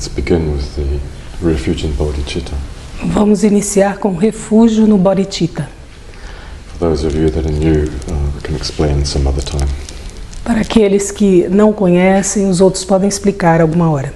Let's begin with the refuge in bodhicitta. Vamos iniciar com refúgio no bodhicitta. For those of you that are new, we can explain some other time. Para aqueles que não conhecem, os outros podem explicar alguma hora.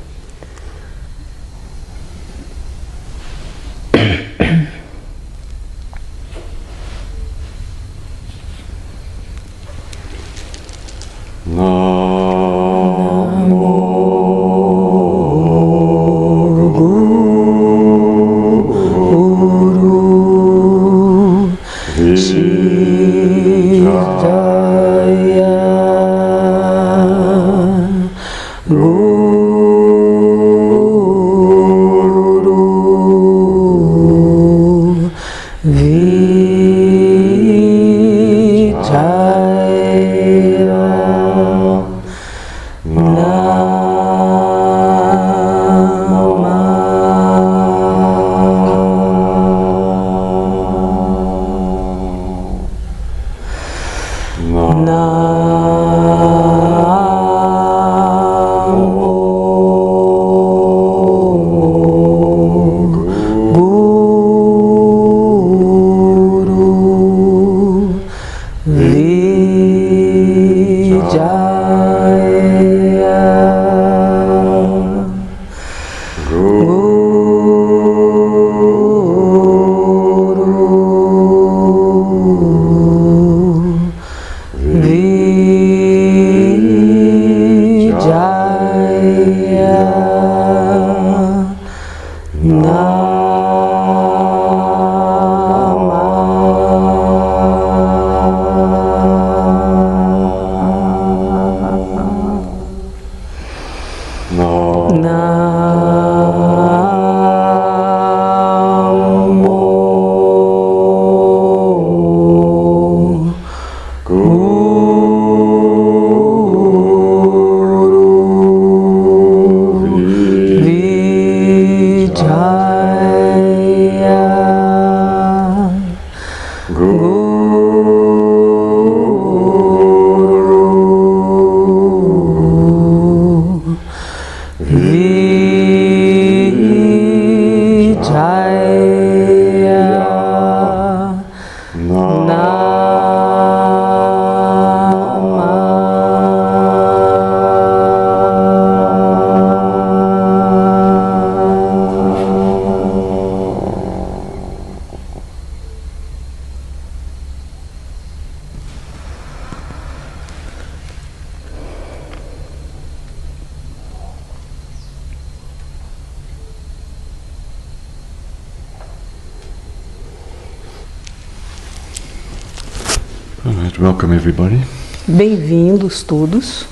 Welcome everybody. Bem-vindos todos.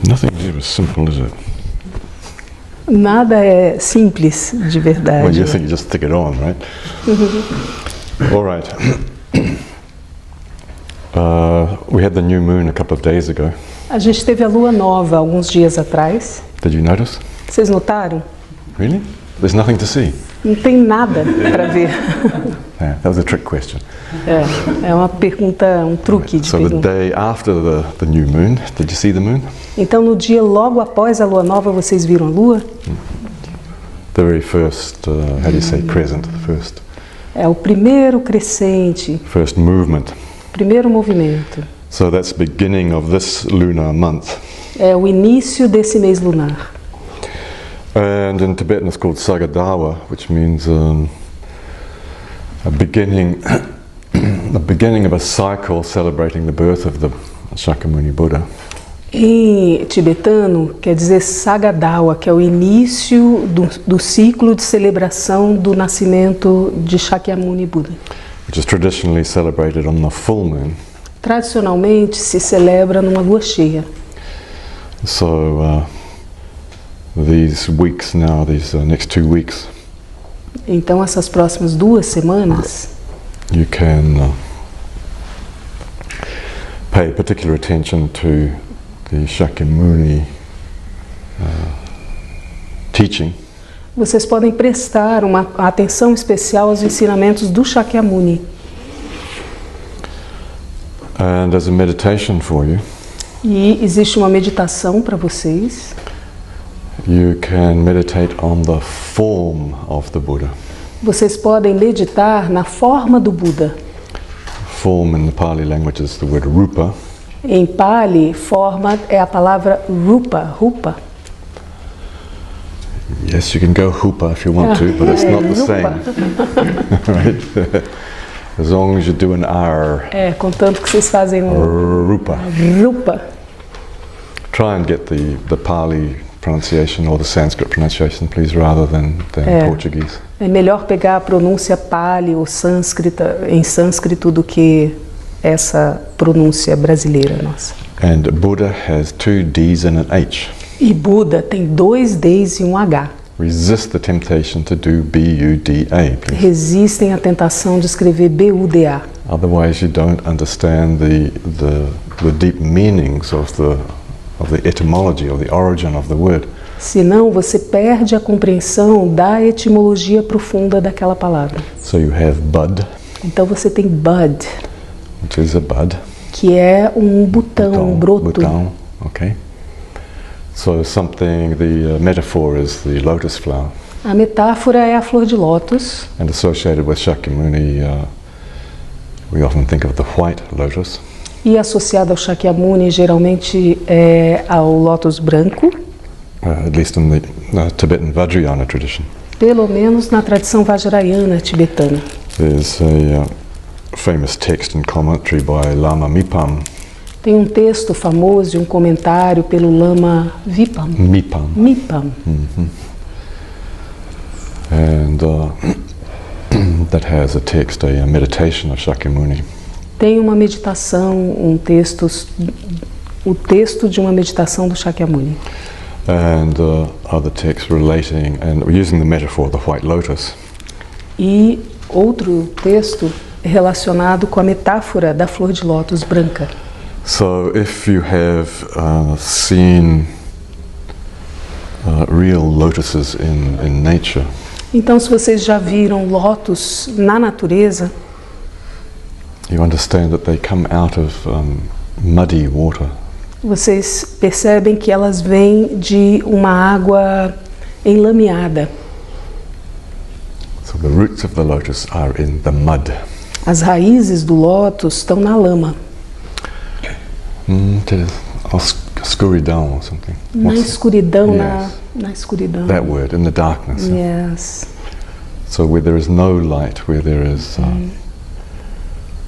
Nothing here is simple, is it? Nada é simples, de verdade. Well, you think you just stick it on, right? All right. We had the new moon a couple of days ago. A gente teve a lua nova alguns dias atrás. Did you notice? Vocês notaram? Really? There's nothing to see. Não tem nada para ver. Yeah, that was a trick question. É uma pergunta, um truque de So pergunta. the day after the new moon, did you see the moon? Então, no dia logo após a lua nova, vocês viram a lua? The very first, how do you say, crescent, the first. É o primeiro crescente, First movement. primeiro movimento. So that's the beginning of this lunar month. É o início desse mês lunar. And in Tibetan it's called Sagadawa, which means a beginning, the beginning of a cycle celebrating the birth of the Śākyamuni Buddha. Em tibetano, quer dizer Sagadawa, que é o início do ciclo de celebração do nascimento de Śākyamuni Buda. Which is traditionally celebrated on the full moon. Tradicionalmente se celebra numa lua cheia. So these weeks now, these next 2 weeks, Então essas próximas 2 semanas, you can pay particular attention to the Śākyamuni teaching, vocês podem prestar uma atenção especial aos ensinamentos do Śākyamuni. and as a meditation for you, E existe uma meditação para vocês. you can meditate on the form of the Buddha. Vocês podem meditar na forma do Buda. Form in the Pali language is the word rupa, Em Pali, forma é a palavra rupa, rupa. yes, you can go hupa if you want to, but it's not the same. Right? As long as you do an R, É, contanto que vocês fazem rupa. rupa. Try and get the Pali pronunciation or the Sanskrit pronunciation, please, rather than Portuguese. É melhor pegar a pronúncia Pali ou sânscrita, em sânscrito do que essa pronúncia brasileira nossa. And Buddha has 2 Ds and an H. E Buda tem 2 Ds e um H. Resist the temptation to do B-U-D-A, please. Resistem à tentação de escrever B-U-D-A. Otherwise, you don't understand the deep meanings of the etymology, of the origin of the word. Senão você perde a compreensão da etimologia profunda daquela palavra. So you have bud, Então você tem bud, which is a bud. que é um botão, um broto. Botão, okay. So something, the metaphor is the lotus flower. A metáfora é a flor de lótus. And associated with Śākyamuni, we often think of the white lotus. E associado ao Śākyamuni, geralmente é ao lótus branco, At least in the Tibetan Vajrayana tradition. pelo menos na tradição vajrayana tibetana. There's a famous text and commentary by Lama Mipam. Tem um texto famoso e um comentário pelo Lama Mipam. Mipam. And that has a text, a meditation of Śākyamuni. Tem uma meditação, um texto, o texto de uma meditação do Śākyamuni. And other texts relating, and using the metaphor of the white lotus. E outro texto relacionado com a metáfora da flor de lótus branca. So if you have seen real lotuses in nature, Então, se vocês já viram lótus na natureza, you understand that they come out of muddy water. vocês percebem que elas vêm de uma água enlameada. So the roots of the lotus are in the mud. As raízes do lótus estão na lama, Escuridão or something. na escuridão, Yes. na escuridão. That word, in the darkness. Yes. So where there is no light, where there is...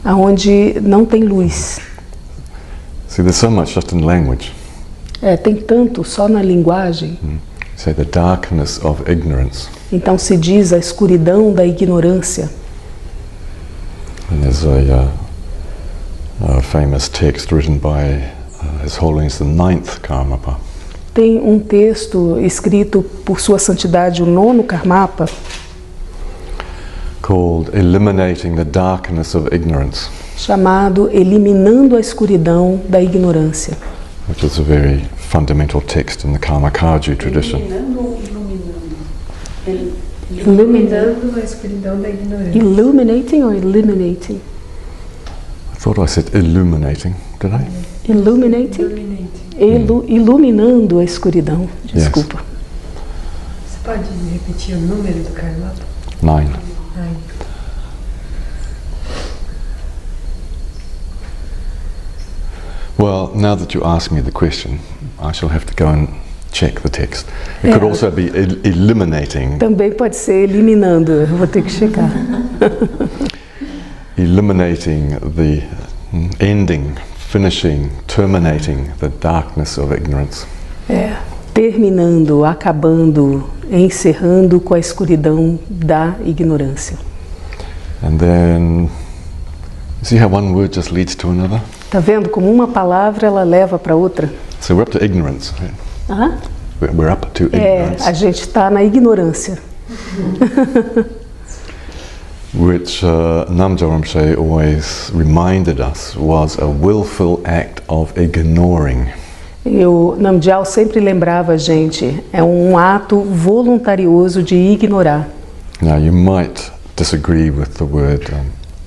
Aonde não tem luz. see, there's so much just in language. Tem tanto só na linguagem. Say the darkness of ignorance. Então se diz a escuridão da ignorância. And there's a famous text written by His Holiness the Ninth Karmapa. Tem um texto escrito por Sua Santidade o Nono Karmapa, called Eliminating the Darkness of Ignorance, chamado Eliminando a Escuridão da Ignorância. which is a very fundamental text in the Karmakaju tradition. Iluminando a escuridão da ignorância. Illuminating or eliminating? I thought I said illuminating, did I? Illuminating? Iluminando a escuridão. Desculpa. Você pode repetir o número do Karmapa? 9. Ai. Well, now that you ask me the question, I shall have to go and check the text. It could also be eliminating. Também pode ser eliminando, eu vou ter que checar. Eliminating the ending, finishing, terminating the darkness of ignorance. Terminando, acabando, encerrando com a escuridão da ignorância. And then, see how one word just leads to another? Tá vendo como uma palavra ela leva para outra? So we're up to ignorance. Right? Aham. We're up to ignorance. A gente está na ignorância. which Namgyal Rinpoche always reminded us was a willful act of ignoring. E o Namgyal sempre lembrava a gente, é um ato voluntarioso de ignorar. Now you might disagree with the word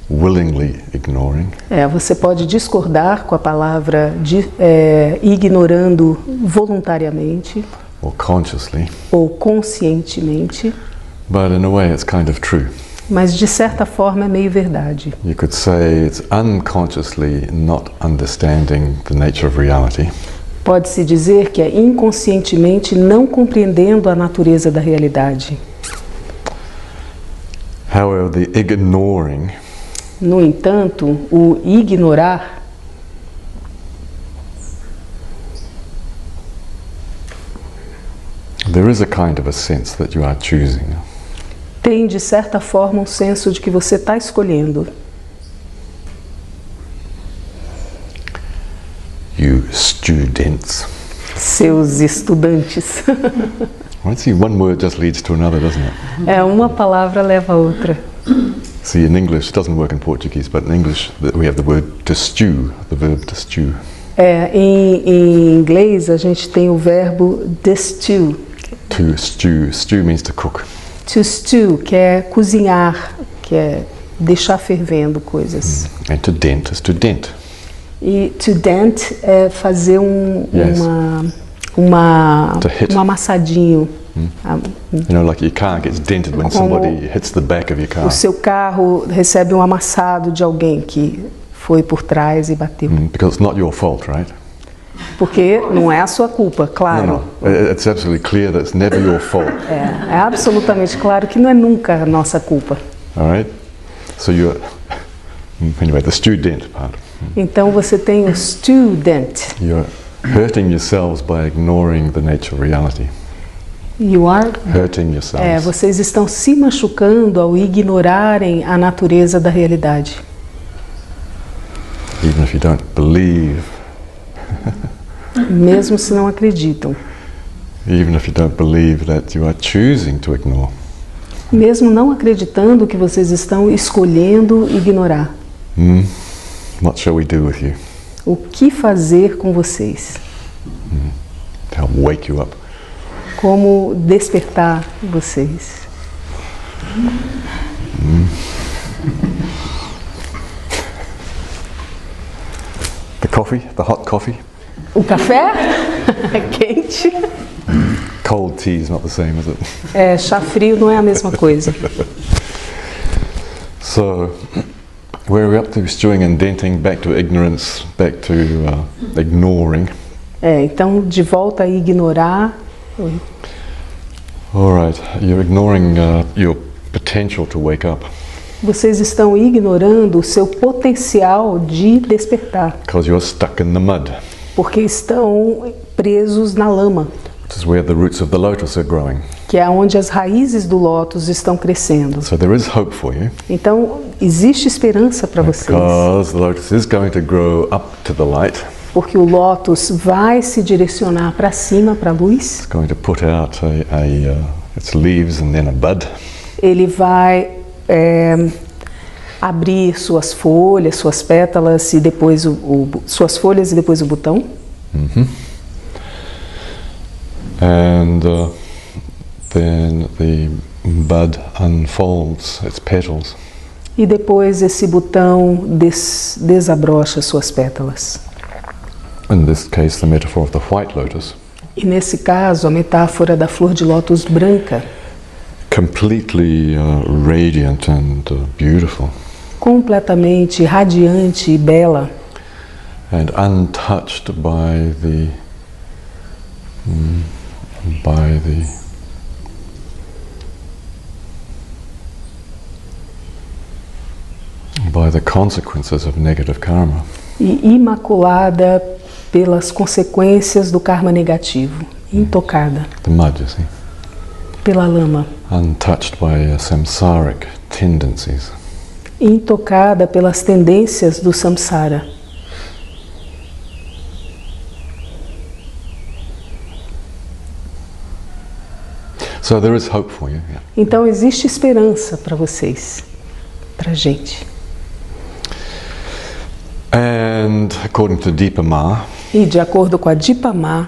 willingly ignoring. Você pode discordar com a palavra ignorando voluntariamente Or consciously, ou conscientemente, but in a way it's kind of true. mas de certa forma é meio verdade. You could say it's unconsciously not understanding the nature of reality. Pode-se dizer que é inconscientemente não compreendendo a natureza da realidade. However, the ignoring No entanto, o ignorar there is a kind of a sense that you are choosing. tem, de certa forma, um senso de que você está escolhendo. You students. Seus estudantes. Right, see, one word just leads to another, doesn't it? Uma palavra leva a outra. See, in English, it doesn't work in Portuguese, but in English we have the word to stew, the verb to stew. Em inglês a gente tem o verbo stew. To stew. Stew means to cook. To stew, que é cozinhar, que é deixar fervendo coisas. And to dent is to dent. E to dent é fazer Yes. um amassadinho. You know, like your car gets dented when somebody hits the back of your car. O seu carro recebe um amassado de alguém que foi por trás e bateu. Because it's not your fault, right? Porque não é a sua culpa, claro. No. It's absolutely clear that it's never your fault. É absolutamente claro que não é nunca a nossa culpa. All right? So you're... Anyway, the stew dent part. Então você tem o student. You're hurting yourselves by ignoring the nature of reality. You are? Hurting yourselves. Vocês estão se machucando ao ignorarem a natureza da realidade. Even if you don't believe. Mesmo se não acreditam. Even if you don't believe that you are choosing to ignore. Mesmo não acreditando que vocês estão escolhendo ignorar. What shall we do with you? O que fazer com vocês? To help wake you up. Como despertar vocês? The coffee, the hot coffee. O café é quente. Cold tea is not the same, is it? Chá frio não é a mesma coisa. So, where are we up to? Stewing and denting, back to ignorance, back to ignoring. Então, de volta a ignorar. All right, you're ignoring your potential to wake up. Vocês estão ignorando o seu potencial de despertar. Because you're stuck in the mud. Porque estão presos na lama. Which is where the roots of the lotus are growing. Que é onde as raízes do lótus estão crescendo. So there is hope for you. Então, existe esperança para vocês. Because the lotus is going to grow up to the light. Porque o lótus vai se direcionar para cima, para a luz. It's going to put out its leaves and then a bud. Ele vai abrir suas folhas, suas pétalas e depois suas folhas e depois o botão. And then the bud unfolds its petals. E depois esse botão desabrocha suas pétalas. In this case, the metaphor of the white lotus. E nesse caso, a metáfora da flor de lótus branca. Completely radiant and beautiful. Completamente radiante e bela. And untouched by the consequences of negative karma. E imaculada pelas consequências do karma negativo, intocada. The mud, you see. Pela lama. Untouched by samsaric tendencies. Intocada pelas tendências do samsara. So there is hope for you. Yeah. Então existe esperança para vocês. para a gente. And according to Deepa Ma, E de acordo com a Deepa Ma,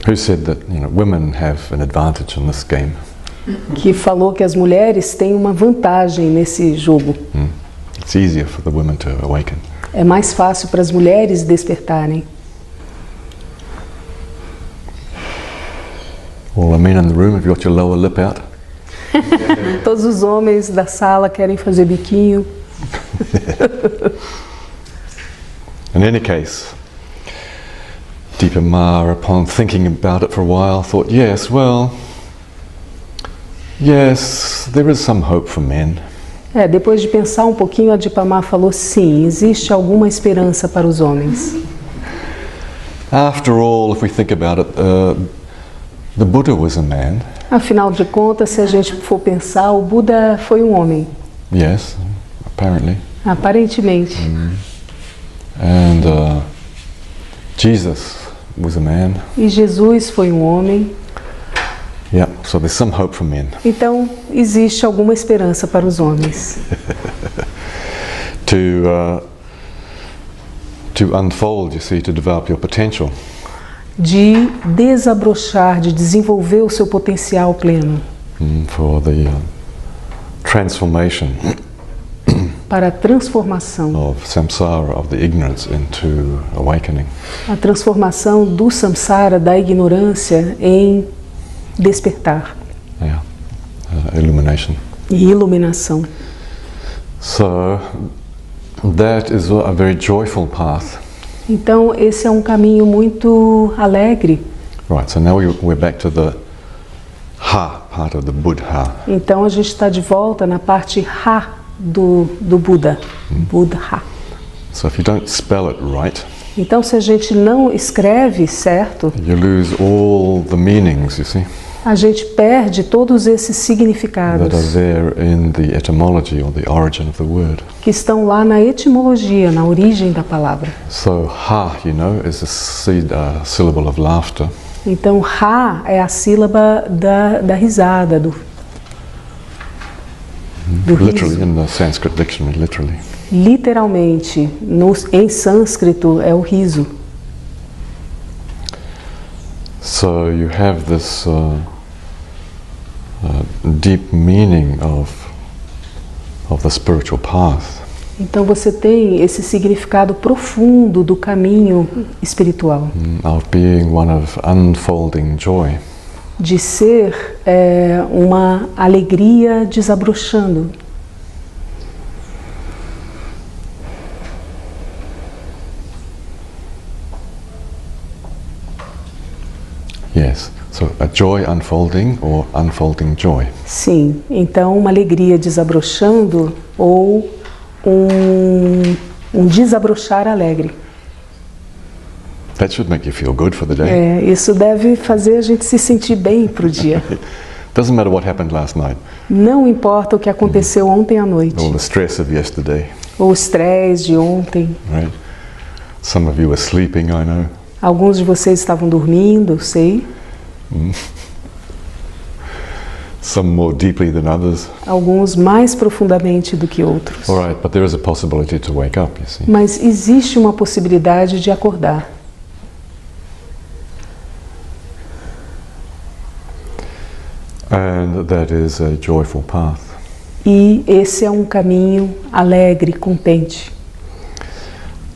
who said that women have an advantage in this game. que falou que as mulheres têm uma vantagem nesse jogo. It's easier for the women to awaken. É mais fácil para as mulheres despertarem. All the men in the room, have you got your lower lip out? Todos os homens da sala querem fazer biquinho. In any case, Deepa Ma, upon thinking about it for a while, thought, yes, there is some hope for men. Depois de pensar um pouquinho, a Deepa Ma falou, sim, existe alguma esperança para os homens. After all, if we think about it, the Buddha was a man. Afinal de contas, se a gente for pensar, o Buda foi um homem. Yes, apparently. Aparentemente. And Jesus was a man. E Jesus foi um homem. Yeah, so there's some hope for men. Então, existe alguma esperança para os homens. To unfold, you see, to develop your potential. De desabrochar, de desenvolver o seu potencial pleno. For the transformation Para a transformação. of samsara, of the ignorance, into awakening. A transformação do samsara, da ignorância, em despertar. Yeah, illumination. E iluminação. So that is a very joyful path. Então, esse é um caminho muito alegre. Right, so now we're back to the ha part of the Buddha. Então, a gente está de volta na parte ha do Buda. Buddha. So if you don't spell it right, Então, se a gente não escreve certo, you lose all the meanings, you see, a gente perde todos esses that significados are there in the etymology or the origin of the word. que estão lá na etimologia, na origem da palavra. So ha, is a syllable of laughter. Então, ha é a sílaba da risada, do Literally, riso. in the Sanskrit dictionary, literally. Literalmente, em sânscrito é o riso. So you have this deep meaning of the spiritual path. Então você tem esse significado profundo do caminho espiritual, Of being one of unfolding joy. de ser uma alegria desabrochando. Yes, so a joy unfolding or unfolding joy. Sim, então uma alegria desabrochando ou um desabrochar alegre. That should make you feel good for the day. Isso deve fazer a gente se sentir bem para o dia. Doesn't matter what happened last night, Não importa o que aconteceu ontem à noite, all the stress of yesterday, ou o estresse de ontem. right? Some of you were sleeping, I know. Alguns de vocês estavam dormindo, sei. Some more deeply than others. Alguns mais profundamente do que outros. All right, but there is a possibility to wake up, you see. Mas existe uma possibilidade de acordar. And that is a joyful path. E esse é um caminho alegre, contente.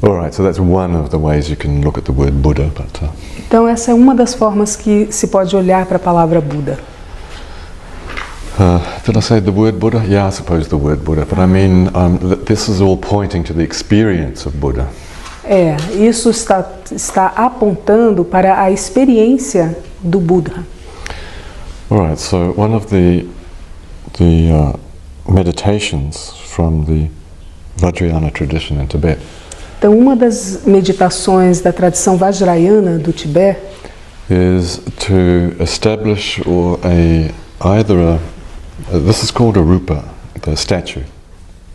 All right, so that's one of the ways you can look at the word Buddha, but Então essa é uma das formas que se pode olhar para a palavra Buda. did I say the word Buddha? Yeah, I suppose the word Buddha, but I mean, this is all pointing to the experience of Buddha. Isso está apontando para a experiência do Buda. All right, so one of the meditations from the Vajrayana tradition in Tibet Então uma das meditações da tradição Vajrayana do Tibete is to establish this is called a rupa, the statue.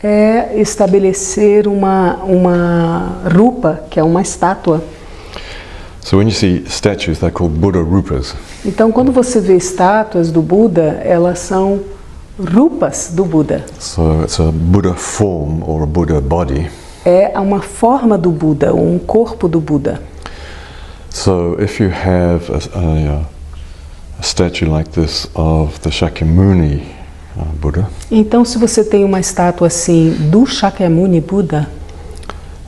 é estabelecer uma rupa, que é uma estátua, So when you see statues, they're called Buddha rupas. Então, quando você vê estátuas do Buda, elas são rupas do Buda. So it's a Buddha form or a Buddha body. É uma forma do Buda, um corpo do Buda. So if you have a statue like this of the Śākyamuni Buddha, Então, se você tem uma estátua assim do Śākyamuni Buda,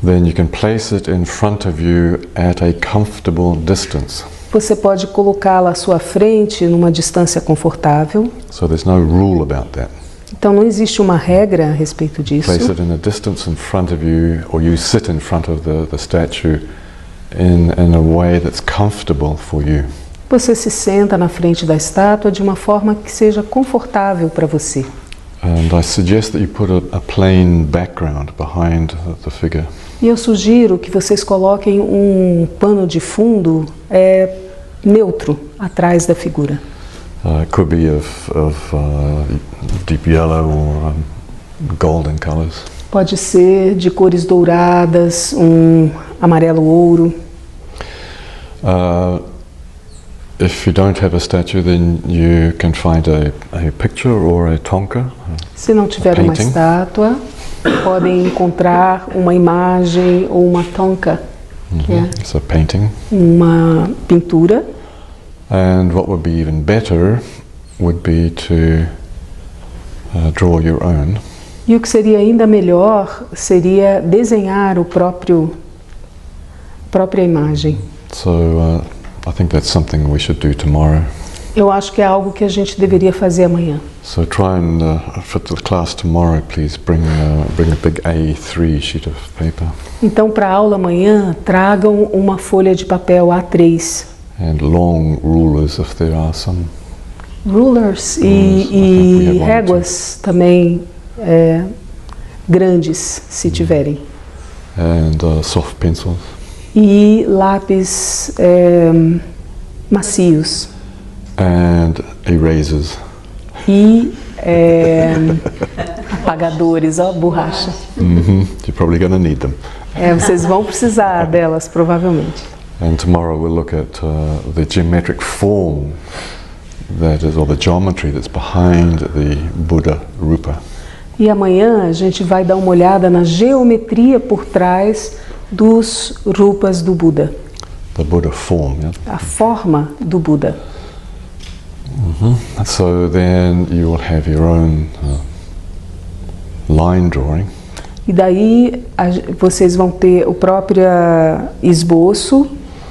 then you can place it in front of you at a comfortable distance. você pode colocá-la à sua frente numa distância confortável. So there's no rule about that. Então, não existe uma regra a respeito disso. Place it in a distance in front of you, or you sit in front of the statue in a way that's comfortable for you. Você se senta na frente da estátua de uma forma que seja confortável para você. And I suggest that you put a plain background behind the figure. E eu sugiro que vocês coloquem um pano de fundo neutro atrás da figura. It could be of deep yellow or golden colors. Pode ser de cores douradas, amarelo ouro. If you don't have a statue, then you can find a picture or a tonka. Se não tiver uma estátua, podem encontrar uma imagem ou uma tonka, que é It's a painting. uma pintura. And what would be even better would be to draw your own. E o que seria ainda melhor seria desenhar a própria imagem. So I think that's something we should do tomorrow. Eu acho que é algo que a gente deveria fazer amanhã. So try and for the class tomorrow, please bring a big A3 sheet of paper. Então, para a aula amanhã, tragam uma folha de papel A3. And long rulers, if there are some. Rulers I think we have e one réguas também grandes, se tiverem. And soft pencils. E lápis macios. And erasers. E apagadores, borracha. You're probably going to need them. Vocês vão precisar delas, provavelmente. And tomorrow we'll look at the geometric form that is, or the geometry that's behind the Buddha rupa. E amanhã a gente vai dar uma olhada na geometria por trás dos rupas do Buda. The Buddha form, yeah? A forma do Buda. So then you will have your own line drawing. E daí vocês vão ter o próprio esboço,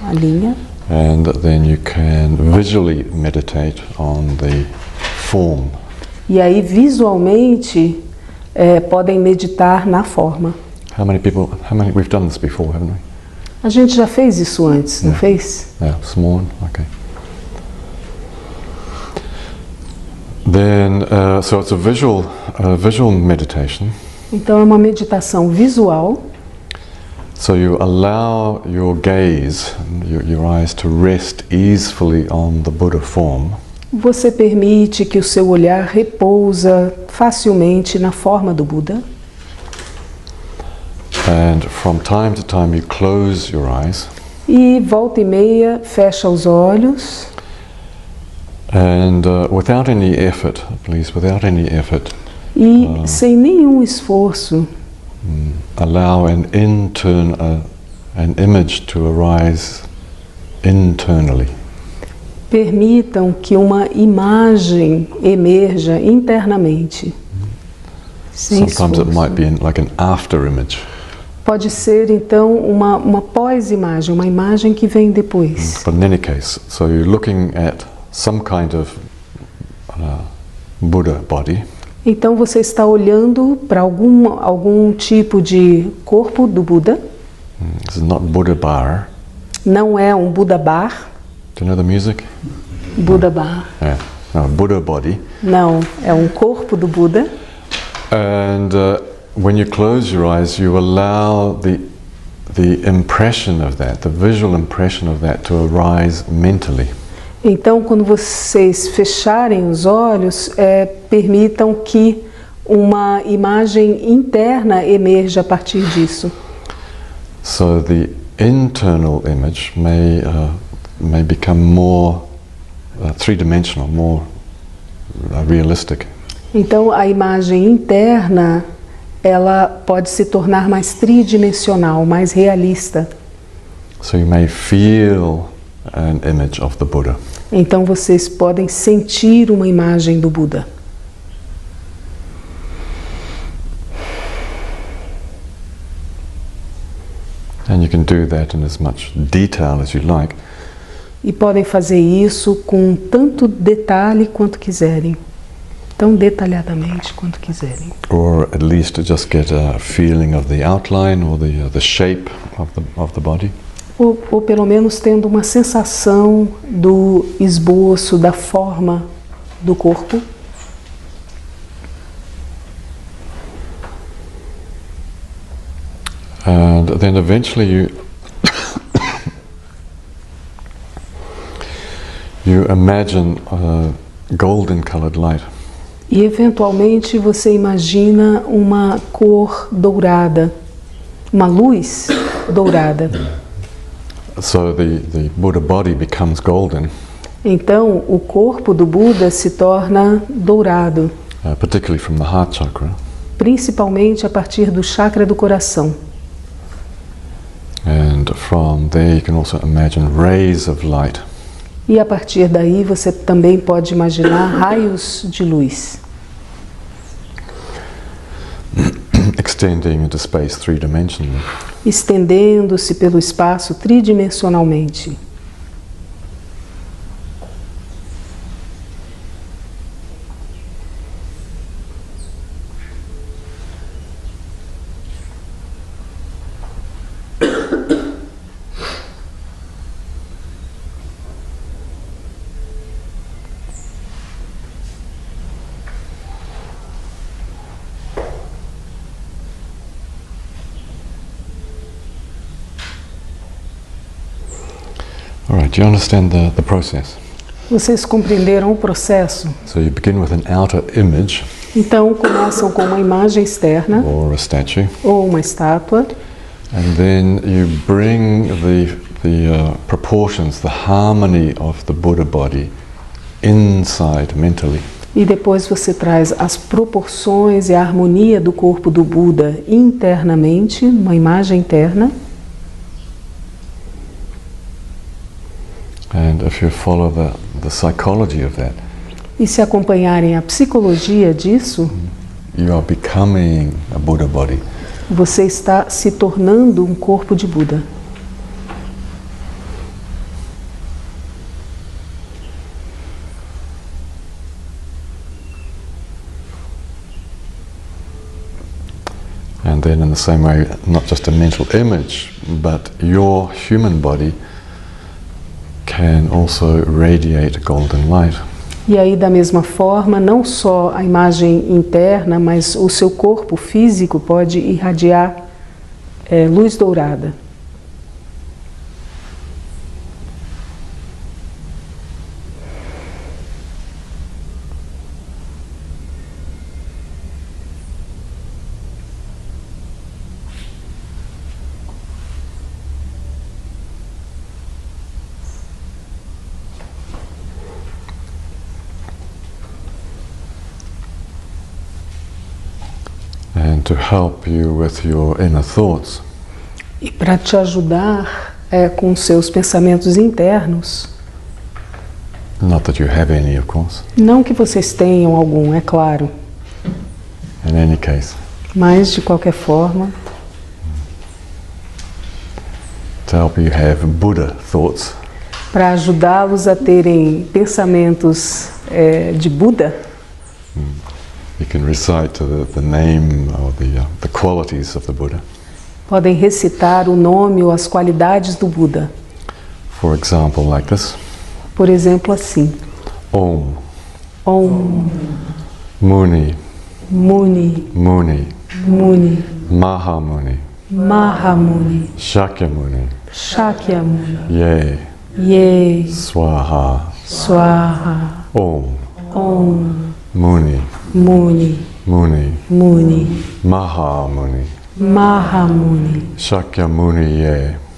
a linha. And then you can visually meditate on the form. E aí visualmente podem meditar na forma. We've done this before, haven't we? A gente já fez isso antes, não fez? Yeah, small one, okay. Then, so it's a visual meditation. Então é uma meditação visual. So you allow your gaze, your eyes to rest easily on the Buddha form. Você permite que o seu olhar repousa facilmente na forma do Buda. And from time to time you close your eyes. E volta e meia fecha os olhos. And without any effort, please, without any effort. E sem nenhum esforço. Allow an image to arise internally. Permitam que uma imagem emerja internamente. Sem Sometimes it esforço. might be like an after image. Pode ser então uma pós-imagem, uma imagem que vem depois. But in any case, so you're looking at some kind of Buddha body. Então você está olhando para algum tipo de corpo do Buda. This is not Buddha bar. Não é um Buda bar. Do you know the music? Buda bar. Yeah. No, Buddha body. Não, é um corpo do Buda. And when you close your eyes, you allow the impression of that, the visual impression of that, to arise mentally. Então, quando vocês fecharem os olhos, permitam que uma imagem interna emerja a partir disso. So internal image may become more three-dimensional, more realistic. Então a imagem interna, ela pode se tornar mais tridimensional, mais realista. So you may feel an image of the Buddha. Então vocês podem sentir uma imagem do Buda. And you can do that in as much detail as you like. E podem fazer isso com tanto detalhe quanto quiserem. Tão detalhadamente quanto quiserem. Or at least to just get a feeling of the outline or the shape of the body. Ou pelo menos tendo uma sensação do esboço, da forma do corpo. And then eventually you imagine golden colored light. E eventualmente você imagina uma cor dourada, uma luz dourada. So the Buddha body becomes golden. Então o corpo do Buda se torna dourado, Particularly from the heart chakra. principalmente a partir do chakra do coração. And from there you can also imagine rays of light. E a partir daí você também pode imaginar raios de luz. Extending into space three-dimensionally. Estendendo-se pelo espaço tridimensionalmente. All right, do you understand the process? Vocês compreenderam o processo? So you begin with an outer image Então começam com uma imagem externa or a statue, ou uma estátua. and then you bring the proportions, the harmony of the Buddha body inside mentally. E depois você traz as proporções e a harmonia do corpo do Buda internamente, uma imagem interna. And if you follow the psychology of that, E se acompanharem a psicologia disso, you are becoming a Buddha body. você está se tornando um corpo de Buda. And then in the same way, not just a mental image, but your human body can also radiate golden light. E aí, da mesma forma, não só a imagem interna, mas o seu corpo físico pode irradiar luz dourada. And to help you with your inner thoughts, E para te ajudar com seus pensamentos internos, not that you have any, of course, não que vocês tenham algum, é claro, in any case, mas de qualquer forma, to help you have Buddha thoughts, para ajudá-los a terem pensamentos de Buda, you can recite the name or the qualities of the Buddha. podem recitar o nome ou as qualidades do Buda. For example, like this: Por exemplo, assim: Om, Om, Muni, Muni, Muni, Muni, Mahamuni, Mahamuni, Śākyamuni, Śākyamuni, Ye, Ye, Swaha, Swaha, Om, Om, Muni, Muni, Muni, Muni, Mahamuni, Mahamuni, Śākyamuni Ye,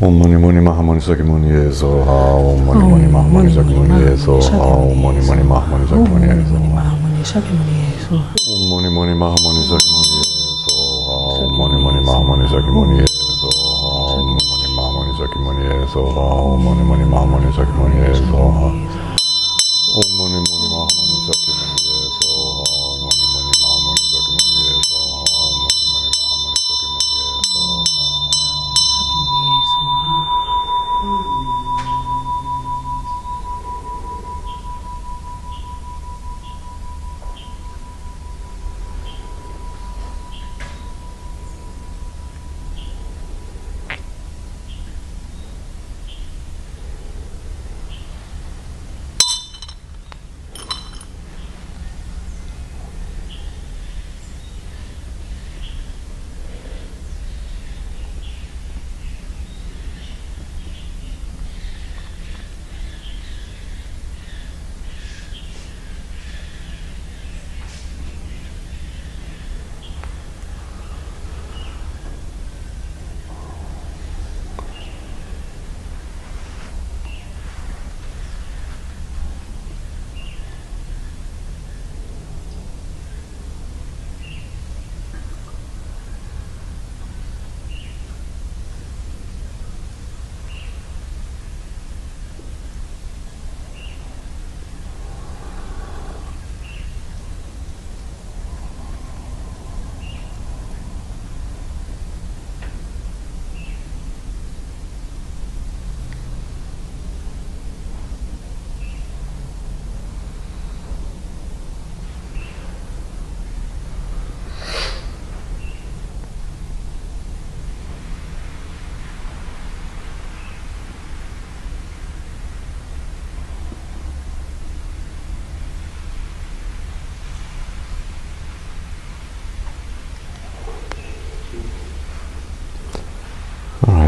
Om Mani Mani Mahamani Śākyamuni ye Soha. Om Mani Mani Mahamani Śākyamuni ye Soha. Om Mani Mani Mahamani Śākyamuni ye Soha. Om Mani Mani Mahamani Śākyamuni ye Soha. Om Mani Mani Mahamani Śākyamuni ye Soha. Om Mani Mahamani Śākyamuni ye Soha. Om Mani Mani Mahamani Śākyamuni ye Soha. Om Mani Mani Mahamani Śākyamuni ye Soha. Om Mani Mani Mahamani Śākyamuni ye Soha. Om Mani Mani Mahamani Śākyamuni ye Soha.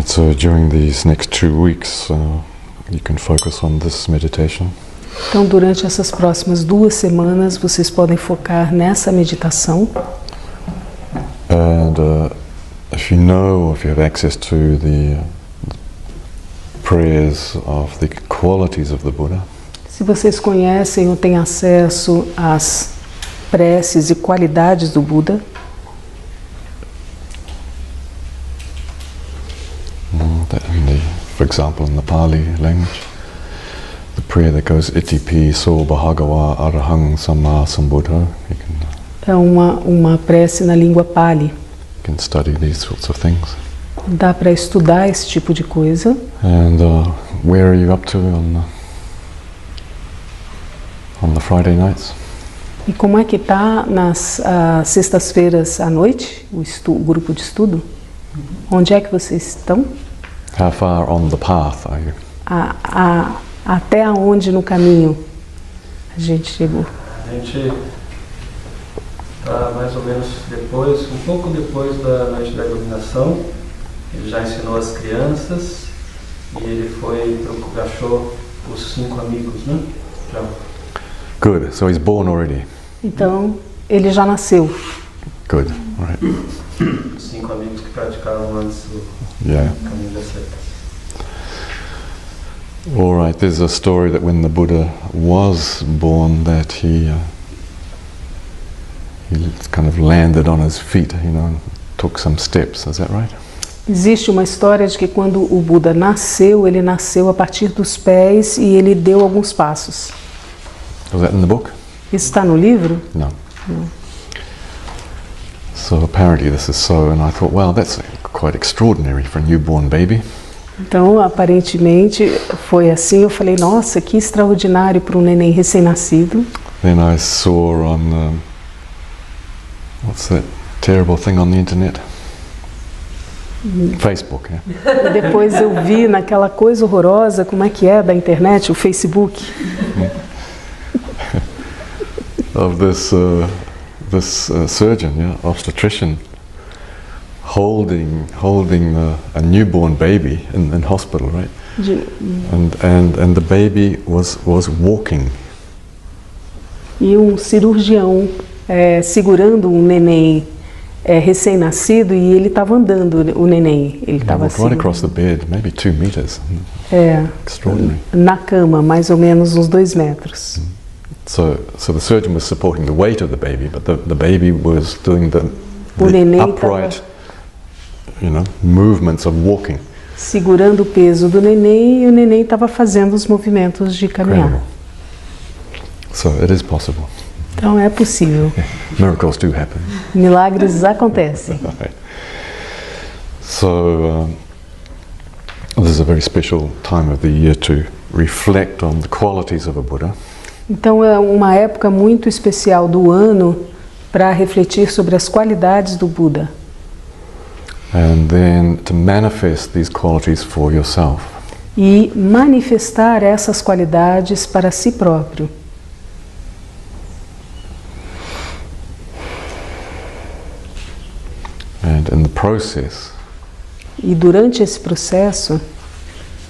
So during these next 2 weeks, you can focus on this meditation. Então, durante essas próximas 2 semanas, vocês podem focar nessa meditação. And if you have access to the prayers of the qualities of the Buddha, se vocês conhecem ou têm acesso às preces e qualidades do Buda, for example, in the Pali language, the prayer that goes Itipi So Bhagava Arahang Samma Sambuddha, é uma prece na língua Pali. You can study these sorts of things. Dá para estudar esse tipo de coisa. And where are you up to on the Friday nights? E como é que está nas sextas-feiras à noite, o grupo de estudo? Onde é que vocês estão? How far on the path are you? Até aonde no caminho a gente chegou? A gente mais ou menos depois, um pouco depois da noite da iluminação. Ele já ensinou as crianças e ele achou os 5 amigos, né? Já. Good. So he's born already. Então, ele já nasceu. Good. All right. Os 5 amigos que praticaram antes o caminho da seta. All right. There's a story that when the Buddha was born, that he kind of landed on his feet, and took some steps. Is that right? Existe uma história de que quando o Buda nasceu, ele nasceu a partir dos pés e ele deu alguns passos. Was that in the book? Isso está no livro? No. So apparently this is so, and I thought, well, that's quite extraordinary for a newborn baby. Então, aparentemente foi assim. Eu falei, nossa, que extraordinário para um neném recém-nascido. Then I saw on what's that terrible thing on the internet? Facebook, yeah. E depois eu vi naquela coisa horrorosa, como é que é, da internet, o Facebook. Of this surgeon, obstetrician, holding a newborn baby in hospital, right? And the baby was walking. E um cirurgião segurando um neném recém-nascido e ele estava andando, o neném. Ele estava assim. Right across the bed, maybe 2 meters. Extraordinary. Na cama, mais ou menos uns 2 metros. So the surgeon was supporting the weight of the baby, but the baby was doing the upright, movements of walking. Segurando o peso do neném e o neném estava fazendo os movimentos de caminhar. Incredible. So it is possible. Então é possível. Miracles do happen. Milagres acontecem. So this is a very special time of the year to reflect on the qualities of a Buddha. Então é uma época muito especial do ano para refletir sobre as qualidades do Buda. And then to manifest these qualities for yourself. E manifestar essas qualidades para si próprio. And in the process, e durante esse processo,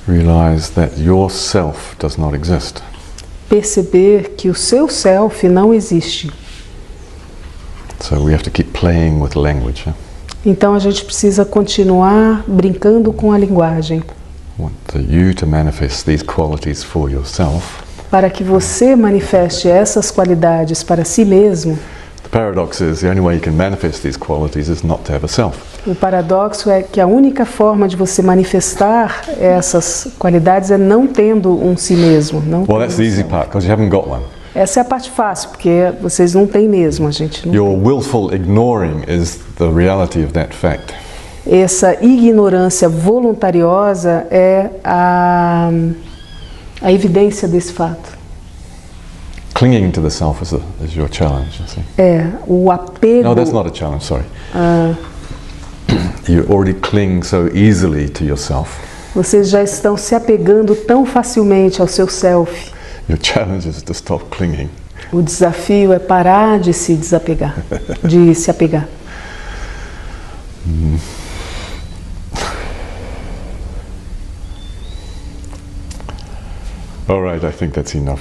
realize that your self does not exist. Perceber que o seu self não existe. So we have to keep playing with language. Então a gente precisa continuar brincando com a linguagem. Want you to manifest these qualities for yourself. Para que você manifeste essas qualidades para si mesmo. The paradox is the only way you can manifest these qualities is not to have a self. O paradoxo é que a única forma de você manifestar essas qualidades é não tendo um si mesmo. Não well, that's the easy part because you haven't got one. Essa é a parte fácil, porque vocês não têm mesmo, a gente não Your tem. willful ignoring is the reality of that fact. Essa ignorância voluntariosa é a evidência desse fato. Clinging to the self is your challenge, you see. O apego... No, that's not a challenge, sorry. You already cling so easily to yourself. Vocês já estão se apegando tão facilmente ao seu self. Your challenge is to stop clinging. O desafio é parar de se desapegar, de se apegar. All right, I think that's enough.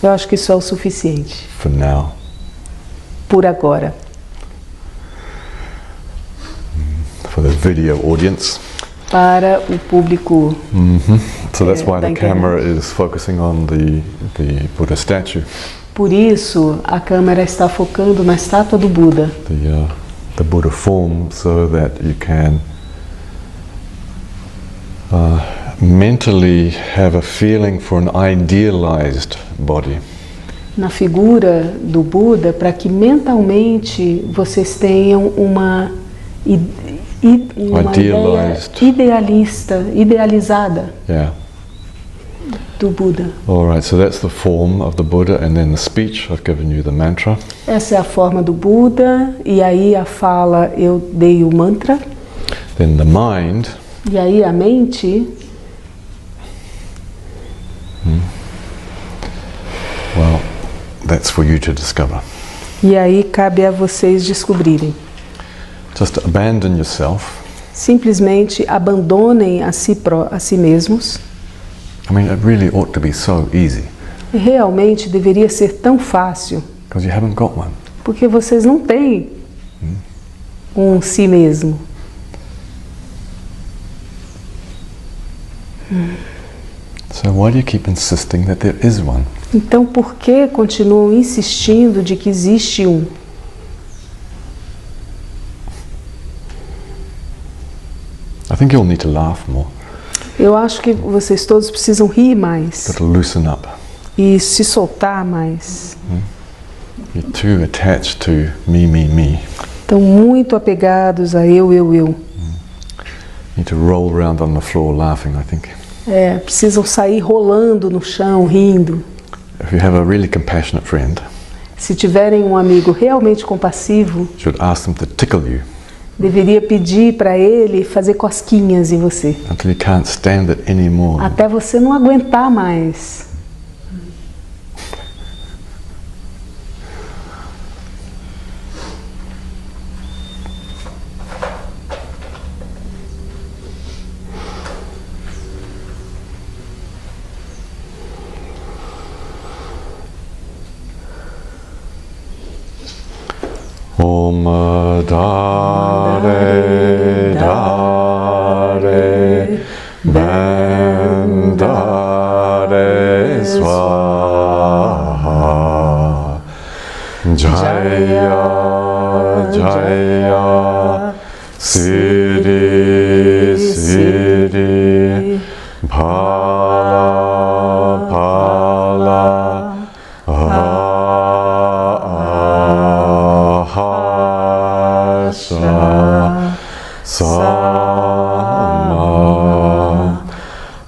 Eu acho que isso é o suficiente. For now. Por agora. For the video audience. Para o público. So that's why the camera is focusing on the Buddha statue. Por isso a câmera está focando na estátua do Buda. The Buddha form, so that you can mentally have a feeling for an idealized body. Na figura do Buda, para que mentalmente vocês tenham uma ideia idealizada do Buda. All right, so that's the form of the Buddha, and then the speech, I've given you the mantra. Essa é a forma do Buda, e aí a fala, eu dei o mantra. Then the mind. E aí a mente. Well, that's for you to discover. E aí cabe a vocês descobrirem. Just abandon yourself. Simplesmente abandonem a si mesmos. I mean, it really ought to be so easy. Realmente deveria ser tão fácil. Because you haven't got one. Porque vocês não têm um si mesmo. So why do you keep insisting that there is one? Então por que continuam insistindo de que existe um? I think you'll need to laugh more. Eu acho que vocês todos precisam rir mais. Got to loosen up. E se soltar mais. You're too attached to me. Estão muito apegados a eu. You need to roll around on the floor laughing, I think. Precisam sair rolando no chão, rindo. If you have a really compassionate friend, Se tiverem um amigo realmente compassivo, you should ask them to tickle you deveria pedir para ele fazer cosquinhas em você. until you can't stand it anymore. Até você não aguentar mais. Om Dare Dare Bandare Swaha Jaya Jaya Siddhi Siddhi Phala Phala Sama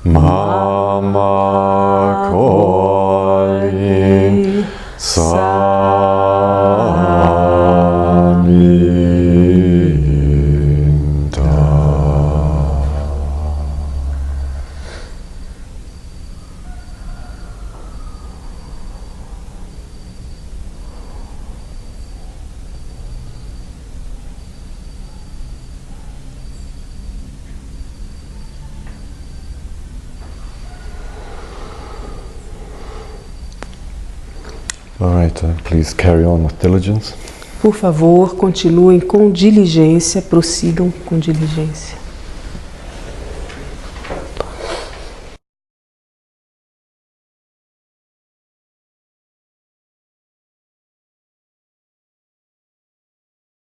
Mama Koli Saminda. All right, please carry on with diligence. Por favor, continuem com diligência, prossigam com diligência.